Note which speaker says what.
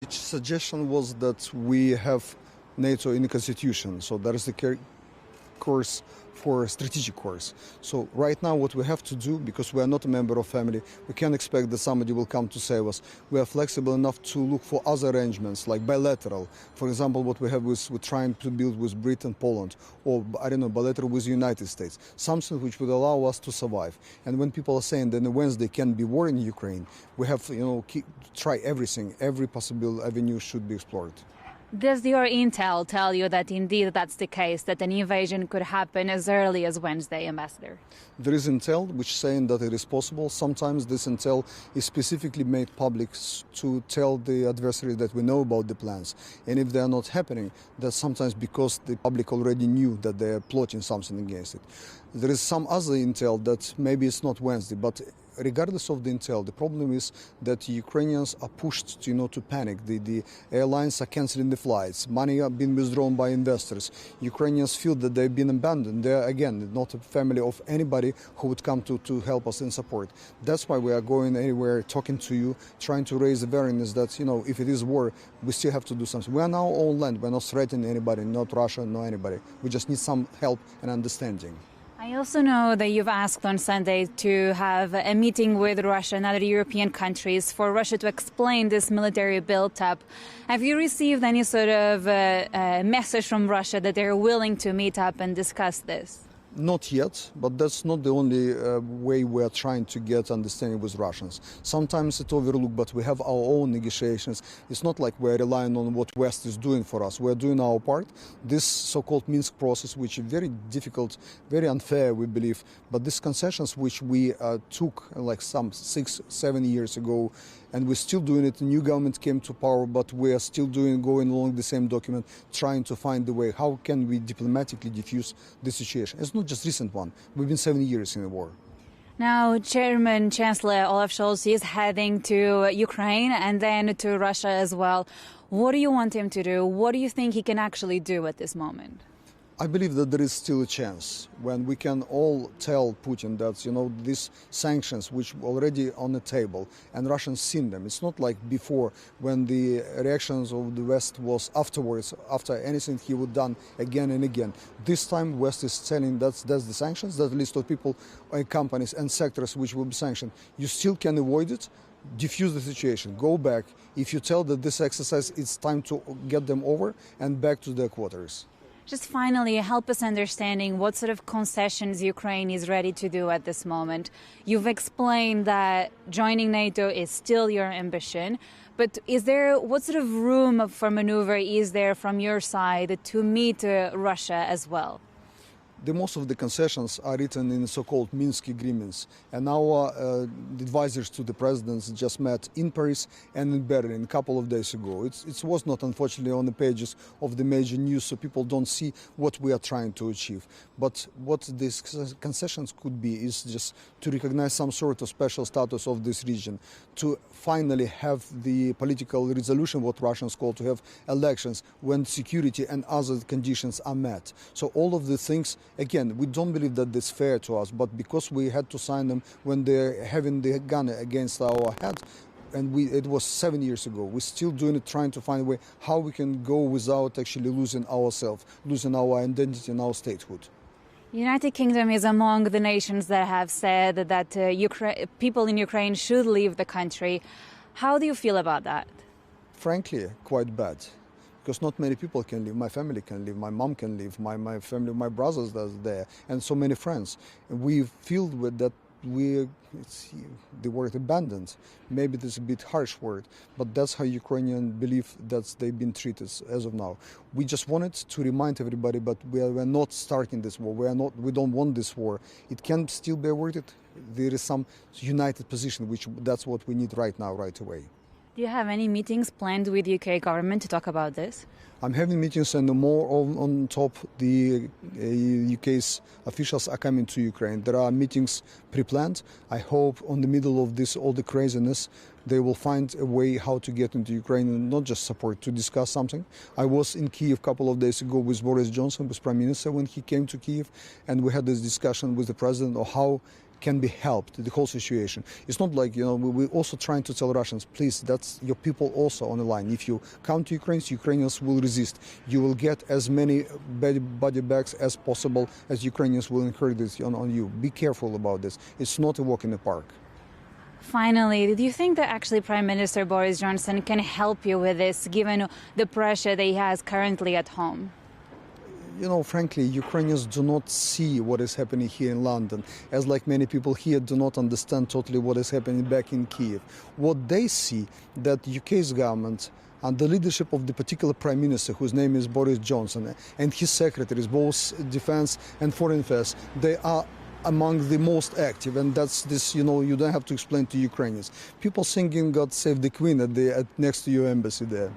Speaker 1: Each suggestion was that we have NATO in the constitution, so that is the course for strategic course. So right now what we have to do, because we are not a member of family, we can't expect that somebody will come to save us. We are flexible enough to look for other arrangements, like bilateral. For example, what we have with we're trying to build with Britain, Poland, or I don't know, bilateral with the United States. Something which would allow us to survive. And when people are saying that on Wednesday can be war in Ukraine, we have to try everything. Every possible avenue should be explored.
Speaker 2: Does your intel tell you that indeed that's the case, that an invasion could happen as early as Wednesday, Ambassador?
Speaker 1: There is intel which is saying that it is possible. Sometimes this intel is specifically made public to tell the adversary that we know about the plans. And if they are not happening, that's sometimes because the public already knew that they are plotting something against it. There is some other intel that maybe it's not Wednesday, but regardless of the intel, the problem is that Ukrainians are pushed to panic. The airlines are canceling the flights. Money are being withdrawn by investors. Ukrainians feel that they've been abandoned. They're, again, not a family of anybody who would come to help us and support. That's why we are going anywhere, talking to you, trying to raise awareness that, if it is war, we still have to do something. We are now on land. We're not threatening anybody, not Russia, no anybody. We just need some help and understanding.
Speaker 2: I also know that you've asked on Sunday to have a meeting with Russia and other European countries for Russia to explain this military build-up. Have you received any sort of message from Russia that they're willing to meet up and discuss this?
Speaker 1: Not yet, but that's not the only way we are trying to get understanding with Russians. Sometimes it's overlooked, but we have our own negotiations. It's not like we're relying on what West is doing for us. We're doing our part. This so-called Minsk process, which is very difficult, very unfair, we believe, but these concessions which we took like some 6-7 years ago, and we're still doing it. The new government came to power, but we are still going along the same document, trying to find the way. How can we diplomatically diffuse the situation? It's not just recent one. We've been 7 years in a war.
Speaker 2: Now, Chancellor Olaf Scholz is heading to Ukraine and then to Russia as well. What do you want him to do? What do you think he can actually do at this moment?
Speaker 1: I believe that there is still a chance when we can all tell Putin that, these sanctions which were already on the table and Russians seen them. It's not like before when the reactions of the West was afterwards, after anything he would done again and again. This time West is telling that's the sanctions, that list of people, companies and sectors which will be sanctioned. You still can avoid it. Diffuse the situation, go back. If you tell that this exercise, it's time to get them over and back to their quarters.
Speaker 2: Just finally, help us understanding what sort of concessions Ukraine is ready to do at this moment. You've explained that joining NATO is still your ambition, but what sort of room for maneuver is there from your side to meet Russia as well?
Speaker 1: Most of the concessions are written in so-called Minsk agreements, and our advisors to the presidents just met in Paris and in Berlin a couple of days ago. It was not, unfortunately, on the pages of the major news, so people don't see what we are trying to achieve. But what these concessions could be is just to recognize some sort of special status of this region, to finally have the political resolution, what Russians call to have elections, when security and other conditions are met. So all of the things, again, we don't believe that it's fair to us, but because we had to sign them when they're having the gun against our head, and it was 7 years ago, we're still doing it, trying to find a way how we can go without actually losing ourselves, losing our identity and our statehood.
Speaker 2: United Kingdom is among the nations that have said that people in Ukraine should leave the country. How do you feel about that?
Speaker 1: Frankly, quite bad. Because not many people can leave. My family can leave, my mom can leave, my family, my brothers are there, and so many friends. We feel with that the word abandoned. Maybe this is a bit harsh word, but that's how Ukrainians believe that they've been treated as of now. We just wanted to remind everybody, but we're not starting this war. We don't want this war. It can still be avoided. There is some united position, that's what we need right now, right away.
Speaker 2: Do you have any meetings planned with the UK government to talk about this?
Speaker 1: I'm having meetings, and more on top, the UK's officials are coming to Ukraine. There are meetings pre-planned. I hope on the middle of this, all the craziness, they will find a way how to get into Ukraine and not just support, to discuss something. I was in Kyiv a couple of days ago with Boris Johnson, with Prime Minister, when he came to Kyiv, and we had this discussion with the President of how can be helped, the whole situation. It's not like, we're also trying to tell Russians, please, that's your people also on the line. If you come to Ukraine, Ukrainians will resist. You will get as many body bags as possible as Ukrainians will encourage this on you. Be careful about this. It's not a walk in the park.
Speaker 2: Finally, do you think that actually Prime Minister Boris Johnson can help you with this, given the pressure that he has currently at home?
Speaker 1: Frankly, Ukrainians do not see what is happening here in London, as like many people here do not understand totally what is happening back in Kiev. What they see, that UK's government, and the leadership of the particular Prime Minister, whose name is Boris Johnson, and his secretaries, both Defense and Foreign Affairs, they are among the most active, and that's this, you don't have to explain to Ukrainians. People singing God Save the Queen next to your embassy there.